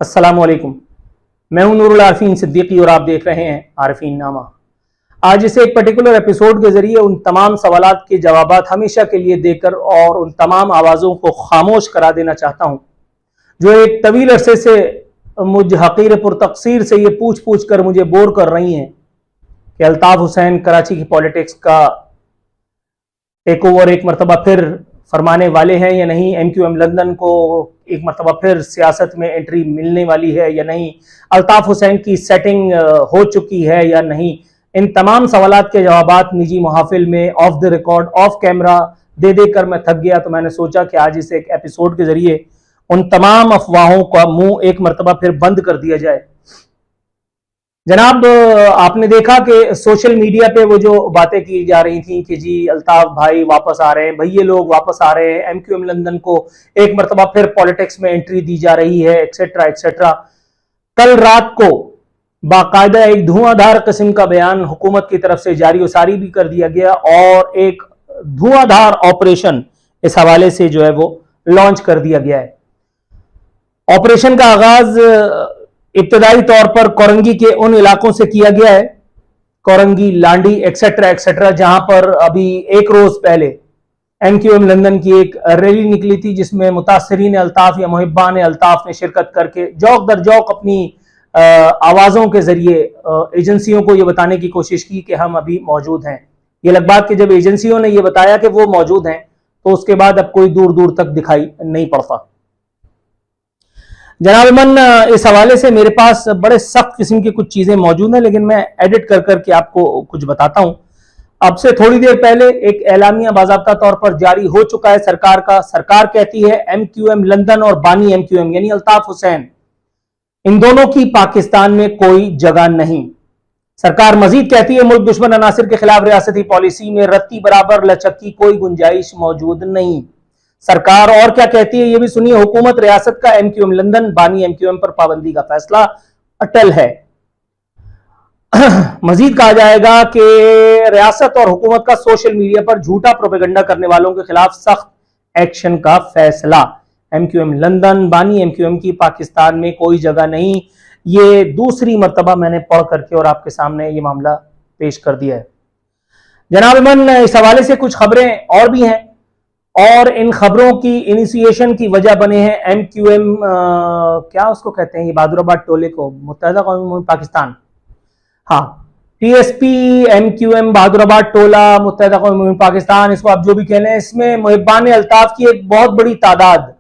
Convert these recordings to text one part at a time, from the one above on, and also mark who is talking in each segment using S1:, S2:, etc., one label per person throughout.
S1: अस्सलाम वालेकुम। मैं हूं नूरुल आरफीन सिद्दीकी और आप देख रहे हैं आरफीन नामा। आज इसे एक पर्टिकुलर एपिसोड के जरिए उन तमाम सवालात के जवाबात हमेशा के लिए देकर और उन तमाम आवाज़ों को खामोश करा देना चाहता हूं जो एक तवील अरसे से मुझ हकीर पुरतक़सीर से ये पूछ पूछ कर मुझे बोर कर रही हैं कि अल्ताफ़ हुसैन कराची की पॉलिटिक्स का टेक ओवर एक मरतबा फिर फरमाने वाले हैं या नहीं, MQM लंदन को एक मरतबा फिर सियासत में एंट्री मिलने वाली है या नहीं, अल्ताफ़ हुसैन की सेटिंग हो चुकी है या नहीं। इन तमाम सवालात के जवाबात निजी महफिल में off the record off camera दे देकर मैं थक गया, तो मैंने सोचा कि आज इस एक एपिसोड के जरिए उन तमाम अफवाहों का मुंह एक मरतबा फिर बंद कर दिया जाए। जनाब, आपने देखा कि सोशल मीडिया पे वो जो बातें की जा रही थी कि जी अल्ताफ भाई वापस आ रहे हैं, भैये लोग वापस आ रहे हैं, MQM लंदन को एक मरतबा फिर पॉलिटिक्स में एंट्री दी जा रही है, एक्सेट्रा एक्सेट्रा। कल रात को बाकायदा एक धुआंधार किस्म का बयान हुकूमत की तरफ से जारी व सारी भी कर दिया गया और एक धुआंधार ऑपरेशन इस हवाले से जो है वो लॉन्च कर दिया गया है। ऑपरेशन का आगाज इब्तदाई तौर पर कोरंगी के उन इलाकों से किया गया है, कोरंगी, लांडी एक्सेट्रा एक्सेट्रा, जहां पर अभी एक रोज पहले MQM लंदन की एक रैली निकली थी जिसमें मुतासरीन अल्ताफ या मुहिब्बान अल्ताफ ने शिरकत करके जौक दर जौक अपनी आवाजों के जरिए एजेंसियों को यह बताने की कोशिश की कि हम अभी मौजूद हैं। ये लग बात कि जब एजेंसियों ने यह बताया कि वो मौजूद हैं तो उसके बाद अब कोई दूर दूर तक दिखाई नहीं पड़ता। जनाब अमन, इस हवाले से मेरे पास बड़े सख्त किस्म की कुछ चीजें मौजूद हैं, लेकिन मैं एडिट कर करके आपको कुछ बताता हूं। अब से थोड़ी देर पहले एक एलामिया बाज़ाब्ता तौर पर जारी हो चुका है सरकार का। सरकार कहती है MQM लंदन और बानी MQM यानी अल्ताफ हुसैन, इन दोनों की पाकिस्तान में कोई जगह नहीं। सरकार मजीद कहती है मुल्क दुश्मन अनासिर के खिलाफ रियासती पॉलिसी में रत्ती बराबर लचक की कोई गुंजाइश मौजूद नहीं। सरकार और क्या कहती है ये भी सुनिए। हुकूमत रियासत का MQM लंदन बानी MQM पर पाबंदी का फैसला अटल है। मजीद कहा जाएगा कि रियासत और हुकूमत का सोशल मीडिया पर झूठा प्रोपेगेंडा करने वालों के खिलाफ सख्त एक्शन का फैसला। MQM लंदन बानी MQM की पाकिस्तान में कोई जगह नहीं। ये दूसरी मरतबा मैंने पढ़ करके और आपके सामने ये मामला पेश कर दिया है। जनाब अमन, इस हवाले से कुछ खबरें और भी हैं और इन खबरों की इनिशिएशन की वजह बने हैं MQM क्या उसको कहते हैं, ये बहादुराबाद टोले को, मुत्तहिदा कौम पाकिस्तान, हाँ, TSP MQM बहादुराबाद टोला मुत्तहिदा कौम पाकिस्तान, इसको आप जो भी कह लें। इसमें मुहिब्बान अल्ताफ की एक बहुत बड़ी तादाद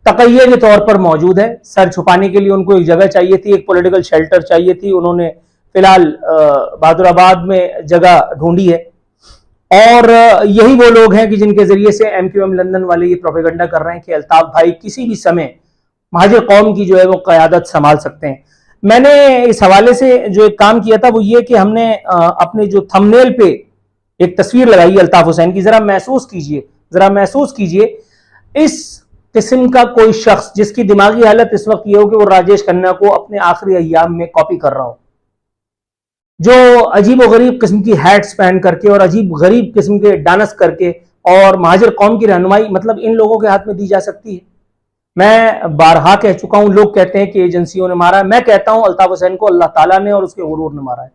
S1: तकैये के तौर पर मौजूद है। सर छुपाने के लिए उनको एक जगह चाहिए थी, एक पॉलिटिकल शेल्टर चाहिए थी। उन्होंने फिलहाल बहादुराबाद में जगह ढूंढी है और यही वो लोग हैं कि जिनके जरिए से MQM लंदन वाले ये प्रोपेगेंडा कर रहे हैं कि अल्ताफ भाई किसी भी समय महाजिर कौम की जो है वो क़यादत संभाल सकते हैं। मैंने इस हवाले से जो एक काम किया था वो ये कि हमने अपने जो थंबनेल पे एक तस्वीर लगाई अल्ताफ हुसैन की। जरा महसूस कीजिए इस किस्म का कोई शख्स जिसकी दिमागी हालत इस वक्त ये हो कि वो राजेश खन्ना को अपने आखिरी अय्याम में कॉपी कर रहा हो, जो अजीब गरीब किस्म की हैट्स पहन करके और अजीब गरीब किस्म के डांस करके और महाजिर कौम की रहनुमाई मतलब इन लोगों के हाथ में दी जा सकती है। मैं बारहा कह चुका हूं, लोग कहते हैं कि एजेंसियों ने मारा है, मैं कहता हूं अल्ताफ हुसैन को अल्लाह ताला ने और उसके गुरूर ने मारा है।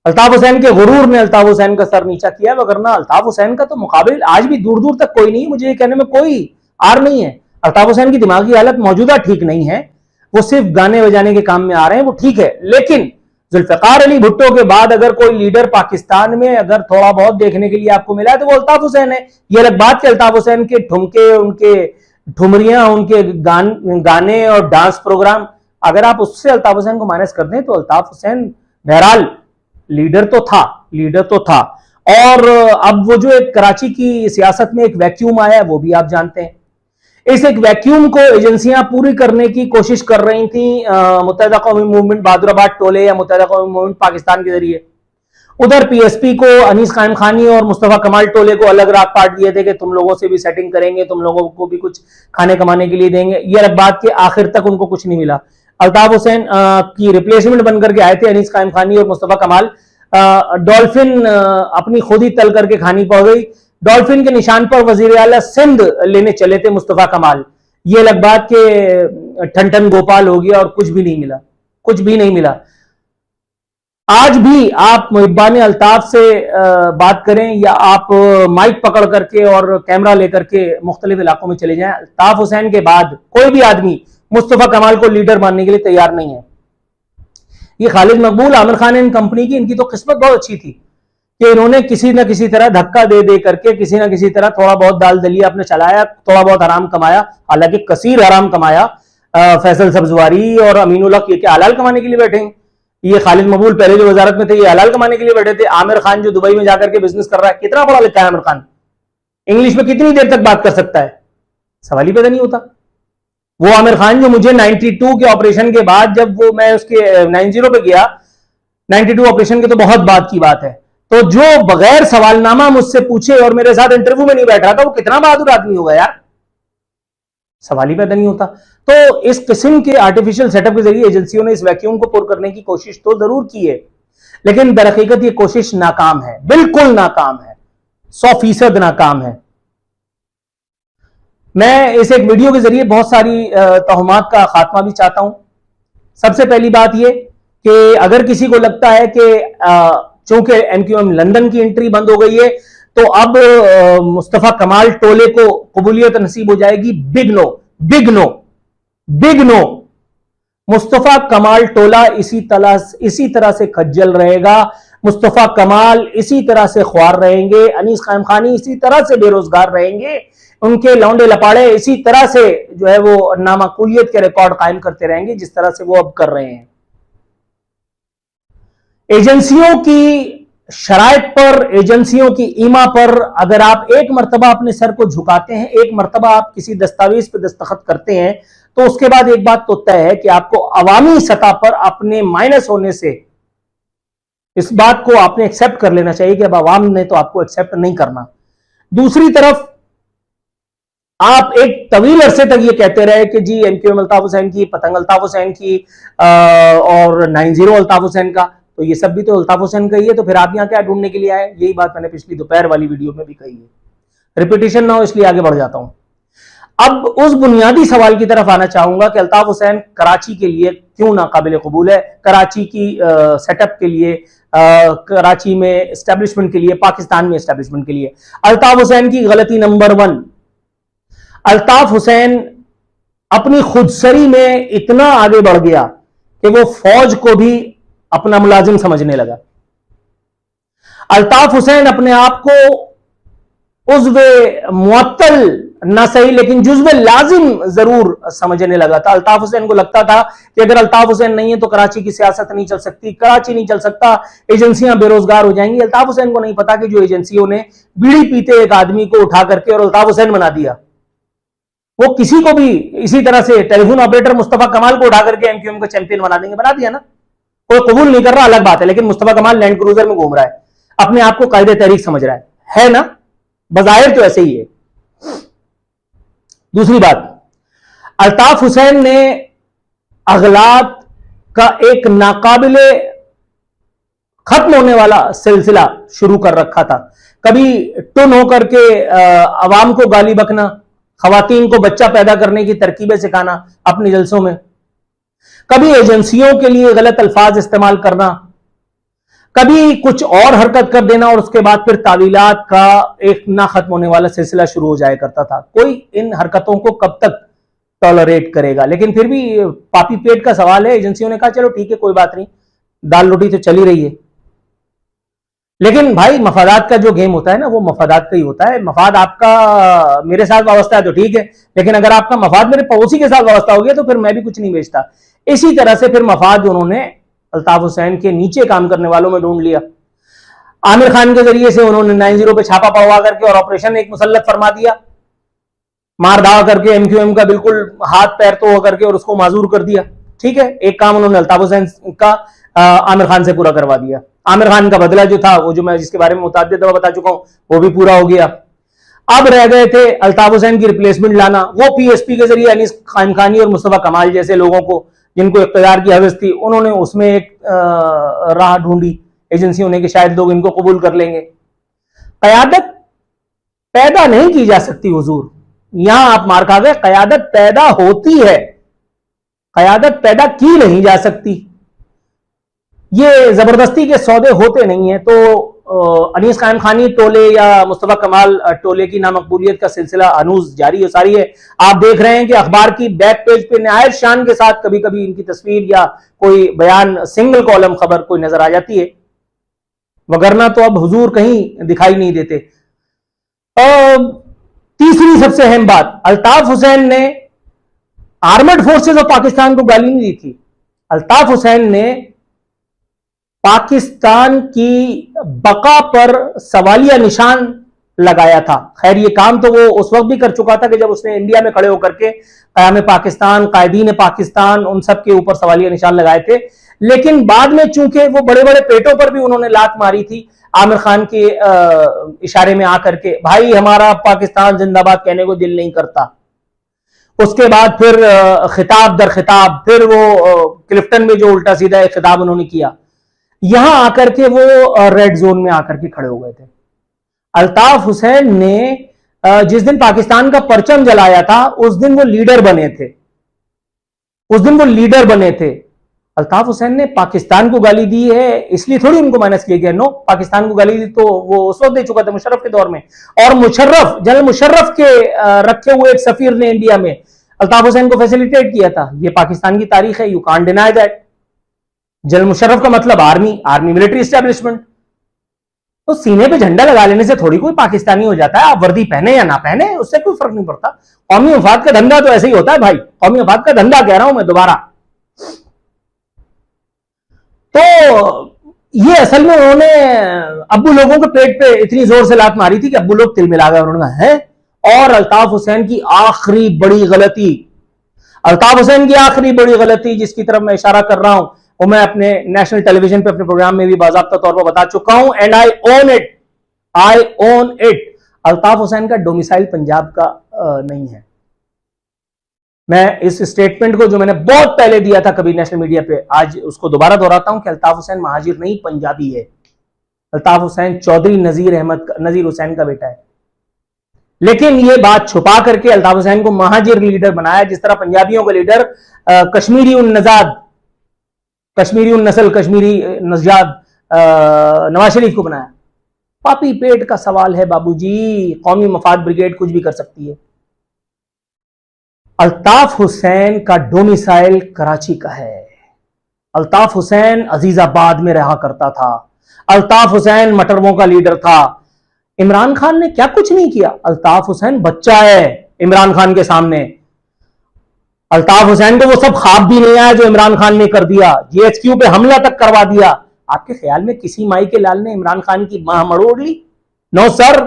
S1: अल्ताफ हुसैन के गुरूर ने अल्ताफ हुसैन का सर नीचा किया, वरना अल्ताफ हुसैन का तो मुकाबिल आज भी दूर दूर तक कोई नहीं। मुझे ये कहने में कोई आर नहीं है। अल्ताफ हुसैन की दिमागी हालत मौजूदा ठीक नहीं है, वो सिर्फ गाने बजाने के काम में आ रहे हैं, वो ठीक है। लेकिन जुल्फिकार अली भुट्टो के बाद अगर कोई लीडर पाकिस्तान में अगर थोड़ा बहुत देखने के लिए आपको मिला है तो वो अल्ताफ हुसैन है। ये अलग बात कि अल्ताफ हुसैन के ठुमके, उनके ठुमरियां, उनके गाने और डांस प्रोग्राम, अगर आप उससे अल्ताफ हुसैन को माइनस कर दें तो अल्ताफ हुसैन बहरहाल लीडर तो था। और अब वो जो एक कराची की सियासत में एक वैक्यूम आया है वो भी आप जानते हैं। इस एक वैक्यूम को एजेंसियां पूरी करने की कोशिश कर रही थी मुत्तहिदा कौमी मूवमेंट बहादुराबाद टोले या मुत्तहिदा कौमी मूवमेंट पाकिस्तान के जरिए। उधर PSP को अनीस कायम खानी और मुस्तफा कमाल टोले को अलग राग पाट दिए थे कि तुम लोगों से भी सेटिंग करेंगे, तुम लोगों को भी कुछ खाने कमाने के लिए देंगे। ये अलग बात कि आखिर तक उनको कुछ नहीं मिला। अल्ताफ हुसैन की रिप्लेसमेंट बनकर के आए थे अनीस कायम खानी और मुस्तफा कमाल। डॉल्फिन अपनी खुद ही तल करके खानी पड़ गई। डॉल्फिन के निशान पर वजीर आला सिंध लेने चले थे मुस्तफा कमाल। ये अलग बात के ठन ठन गोपाल हो गया और कुछ भी नहीं मिला, कुछ भी नहीं मिला। आज भी आप मुहिब्बान अल्ताफ से बात करें या आप माइक पकड़ करके और कैमरा लेकर के मुख्तलिफ इलाकों में चले जाएं, अल्ताफ हुसैन के बाद कोई भी आदमी मुस्तफा कमाल को लीडर मानने के लिए तैयार नहीं है। ये खालिद मकबूल, आमिर खान एंड कंपनी की, इनकी तो किस्मत बहुत अच्छी थी कि इन्होंने किसी न किसी तरह धक्का दे दे करके किसी न किसी तरह थोड़ा बहुत दाल दलिया अपने चलाया, थोड़ा बहुत हराम कमाया, हालांकि कसीर हराम कमाया। फैसल सब्जवारी और अमीनुल्लाह ये क्या हलाल कमाने के लिए बैठे हैं? ये खालिद मकबूल पहले जो वजारत में थे ये हलाल कमाने के लिए बैठे थे। आमिर खान जो दुबई में जाकर के बिजनेस कर रहा है, कितना पढ़ा लिखा है आमिर खान, इंग्लिश में कितनी देर तक बात कर सकता है, सवाल ही पैदा नहीं होता। वो आमिर खान जो मुझे 92 के ऑपरेशन के बाद, जब वो मैं उसके 90 पे गया, 92 ऑपरेशन के तो बहुत बाद की बात है, तो जो बगैर सवालनामा मुझसे पूछे और मेरे साथ इंटरव्यू में नहीं बैठ रहा था, वो कितना बहादुर आदमी होगा यार, सवाल ही पैदा नहीं होता। तो इस किस्म के आर्टिफिशियल सेटअप के जरिए एजेंसियों ने इस वैक्यूम को पुर करने की कोशिश तो जरूर की है, लेकिन दरहकीकत ये कोशिश नाकाम है, बिल्कुल नाकाम है, 100% नाकाम है। मैं इस एक वीडियो के जरिए बहुत सारी तोहमात का खात्मा भी चाहता हूं। सबसे पहली बात यह कि अगर किसी को लगता है कि चूंकि एमक्यूएम लंदन की एंट्री बंद हो गई है तो अब मुस्तफा कमाल टोले को कबूलियत नसीब हो जाएगी, big no, big no, big no. Mustafa Kamal टोला इसी तरह से खज्जल रहेगा, मुस्तफा कमाल इसी तरह से ख्वार रहेंगे, अनीस खान खानी इसी तरह से बेरोजगार रहेंगे, उनके लौंडे लपाड़े इसी तरह से जो है वो नामाकूलियत के रिकॉर्ड कायम करते रहेंगे जिस तरह से वो अब कर रहे हैं। एजेंसियों की शराइत पर, एजेंसियों की ईमा पर अगर आप एक मर्तबा अपने सर को झुकाते हैं, एक मर्तबा आप किसी दस्तावेज पर दस्तखत करते हैं, तो उसके बाद एक बात तो तय है कि आपको अवामी सतह पर अपने माइनस होने से इस बात को आपने एक्सेप्ट कर लेना चाहिए कि अब अवाम ने तो आपको एक्सेप्ट नहीं करना। दूसरी तरफ आप एक तवील अरसे तक ये कहते रहे कि जी एमक्यूएम अल्ताफ हुसैन की, पतंग अल्ताफ हुसैन की और 90 अल्ताफ हुसैन का, तो ये सब भी तो अल्ताफ हुसैन का ही है, तो फिर आप यहां क्या ढूंढने के लिए आए? यही बात मैंने पिछली दोपहर वाली वीडियो में भी कही है, रिपीटेशन ना हो इसलिए आगे बढ़ जाता हूं। अब उस बुनियादी सवाल की तरफ आना चाहूंगा कि अल्ताफ हुसैन कराची के लिए क्यों नाकाबिल कबूल है, कराची की सेटअप के लिए, कराची में एस्टेब्लिशमेंट के लिए, पाकिस्तान में एस्टेब्लिशमेंट के लिए। अल्ताफ हुसैन की गलती नंबर 1, अल्ताफ हुसैन अपनी खुदसरी में इतना आगे बढ़ गया कि वो फौज को भी अपना मुलाजिम समझने लगा। अल्ताफ हुसैन अपने आप को उज़्वे मुअत्तल ना सही लेकिन जुज़्वे लाजिम जरूर समझने लगा था। अल्ताफ हुसैन को लगता था कि अगर अल्ताफ हुसैन नहीं है तो कराची की सियासत नहीं चल सकती, कराची नहीं चल सकता, एजेंसियां बेरोजगार हो जाएंगी। अल्ताफ हुसैन को नहीं पता कि जो एजेंसियों ने बीड़ी पीते एक आदमी को उठा करके और अल्ताफ हुसैन बना दिया, वो किसी को भी इसी तरह से टेलीफोन ऑपरेटर मुस्तफा कमाल को उठा करके एमक्यूएम का चैंपियन बना देंगे, बना दिया ना। कोई कबूल नहीं कर रहा अलग बात है, लेकिन मुस्तफा कमाल लैंड क्रूजर में घूम रहा है, अपने आप को कायदे तहरीक समझ रहा है ना, बज़ाहिर तो ऐसे ही है। दूसरी बात, अल्ताफ हुसैन ने अगलात का एक नाकाबिले खत्म होने वाला सिलसिला शुरू कर रखा था। कभी टुन होकर के अवाम को गाली बकना, खवातीन को बच्चा पैदा करने की तरकीबें सिखाना अपने जलसों में, कभी एजेंसियों के लिए गलत अल्फाज इस्तेमाल करना, कभी कुछ और हरकत कर देना और उसके बाद फिर तावीलात का एक ना खत्म होने वाला सिलसिला शुरू हो जाया करता था। कोई इन हरकतों को कब तक टॉलरेट करेगा, लेकिन फिर भी पापी पेट का सवाल है। एजेंसियों ने कहा चलो ठीक है कोई बात नहीं, दाल रोटी तो चली रही है, लेकिन भाई मफादात का जो गेम होता है ना वो मफादात का ही होता है। मफाद आपका मेरे साथ वाबस्ता है तो ठीक है, लेकिन अगर आपका मफाद मेरे पड़ोसी के साथ वाबस्ता हो गया तो फिर मैं भी कुछ नहीं बेचता। इसी तरह से फिर मफाद उन्होंने अल्ताफ हुसैन के नीचे काम करने वालों में ढूंढ लिया। आमिर खान के जरिए से उन्होंने 90 पे छापा पड़वा करके और ऑपरेशन एक मुसल्लत फरमा दिया, मार धावा करके एमक्यूएम का बिल्कुल हाथ पैर तो करके और उसको माजूर कर दिया। ठीक है, एक काम उन्होंने अल्ताफ हुसैन का आमिर खान से पूरा करवा दिया। आमिर खान का बदला जो था वो जो मैं जिसके बारे में मुताद्दिद दफा बता चुका हूं वो भी पूरा हो गया। अब रह गए थे अल्ताफ हुसैन की रिप्लेसमेंट लाना, वो पीएसपी के जरिए अनीस खान खानी और मुस्तफा कमाल जैसे लोगों को जिनको इख्तियार की हवस थी, उन्होंने उसमें एक राह ढूंढी एजेंसियों ने कि शायद लोग इनको कबूल कर लेंगे। क़यादत पैदा नहीं की जा सकती हुजूर, यहां आप मार खा गए। कयादत पैदा होती है, कयादत पैदा की नहीं जा सकती। ये जबरदस्ती के सौदे होते नहीं है। तो अनीस कायम खानी टोले या मुस्तफा कमाल टोले की नामकबूलियत का सिलसिला अनूज जारी हो सारी है। आप देख रहे हैं कि अखबार की बैक पेज पे निहायत शान के साथ कभी कभी इनकी तस्वीर या कोई बयान, सिंगल कॉलम खबर कोई नजर आ जाती है, वगरना तो अब हुजूर कहीं दिखाई नहीं देते। तीसरी सबसे अहम बात, अल्ताफ हुसैन ने आर्मड फोर्सेस ऑफ पाकिस्तान को गाली नहीं दी थी। अल्ताफ हुसैन ने पाकिस्तान की बका पर सवालिया निशान लगाया था। खैर ये काम तो वो उस वक्त भी कर चुका था कि जब उसने इंडिया में खड़े होकर के क़याम पाकिस्तान, कायदीन पाकिस्तान, उन सब के ऊपर सवालिया निशान लगाए थे। लेकिन बाद में चूंकि वो बड़े बड़े पेटों पर भी उन्होंने लात मारी थी आमिर खान के इशारे में आकर के, भाई हमारा पाकिस्तान जिंदाबाद कहने को दिल नहीं करता। उसके बाद फिर खिताब दर खिताब, फिर वो क्लिफ्टन में जो उल्टा सीधा खिताब उन्होंने किया, यहां आकर के वो रेड जोन में आकर के खड़े हो गए थे। अल्ताफ हुसैन ने जिस दिन पाकिस्तान का परचम जलाया था उस दिन वो लीडर बने थे, उस दिन वो लीडर बने थे। अल्ताफ हुसैन ने पाकिस्तान को गाली दी है इसलिए थोड़ी उनको माइनस किया गया। नो, पाकिस्तान को गाली दी तो वो उस वक्त दे चुका था मुशर्रफ के दौर में, और मुशर्रफ, जनरल मुशर्रफ के रखे हुए एक सफीर ने इंडिया में अल्ताफ हुसैन को फैसिलिटेट किया था। ये पाकिस्तान की तारीख है, you can't deny that. General Musharraf का मतलब आर्मी, आर्मी मिलिट्री एस्टेब्लिशमेंट। तो सीने पे झंडा लगा लेने से थोड़ी कोई पाकिस्तानी हो जाता है। आप वर्दी पहने या ना पहने उससे कोई फर्क नहीं पड़ता। कौमी मफाद का धंधा तो ऐसे ही होता है भाई, कौमी मफाद का धंधा कह रहा हूं मैं दोबारा। तो ये असल में उन्होंने अब्बू लोगों के पेट पे इतनी जोर से लात मारी थी कि अब्बू लोग तिल मिला गए। उन्होंने कहा है। और अल्ताफ हुसैन की आखिरी बड़ी गलती, अल्ताफ हुसैन की आखिरी बड़ी गलती जिसकी तरफ मैं इशारा कर रहा हूं, वो मैं अपने नेशनल टेलीविजन पे अपने प्रोग्राम में भी बाकायदा तौर पर बता चुका हूं, and I own it, I own it. Altaf Hussain का डोमिसाइल पंजाब का नहीं है। मैं इस स्टेटमेंट को जो मैंने बहुत पहले दिया था कभी नेशनल मीडिया पे, आज उसको दोबारा दोहराता हूं कि अल्ताफ हुसैन महाजिर नहीं, पंजाबी है। अल्ताफ हुसैन चौधरी नजीर हुसैन का बेटा है। लेकिन ये बात छुपा करके अल्ताफ हुसैन को महाजिर लीडर बनाया, जिस तरह पंजाबियों का लीडर कश्मीरी उन नजाद, कश्मीरी उन नस्ल, कश्मीरी नजाद नवाज शरीफ को बनाया। पापी पेट का सवाल है बाबूजी, कौमी मफाद ब्रिगेड कुछ भी कर सकती है। अल्ताफ हुसैन का डोमिसाइल कराची का है। अल्ताफ हुसैन अजीजाबाद में रहा करता था। अल्ताफ हुसैन मटरवों का लीडर था। इमरान खान ने क्या कुछ नहीं किया। अल्ताफ हुसैन बच्चा है इमरान खान के सामने। अल्ताफ हुसैन को वो सब ख्वाब भी नहीं आया जो इमरान खान ने कर दिया, जीएचक्यू पे हमला तक करवा दिया। आपके ख्याल में किसी माई के लाल ने इमरान खान की मां मरोड़ ली? No sir.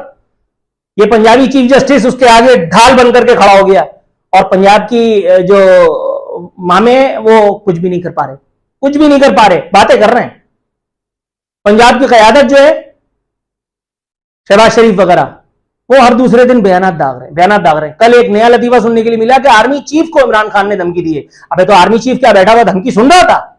S1: ये पंजाबी चीफ जस्टिस उसके आगे ढाल बनकर के खड़ा हो गया, और पंजाब की जो मामे वो कुछ भी नहीं कर पा रहे, कुछ भी नहीं कर पा रहे, बातें कर रहे हैं। पंजाब की क़यादत जो है, शहबाज शरीफ वगैरह, वो हर दूसरे दिन बयानात दाग रहे हैं। कल एक नया लतीफा सुनने के लिए मिला कि आर्मी चीफ को इमरान खान ने धमकी दी है। अबे तो आर्मी चीफ क्या बैठा हुआ धमकी सुन रहा था?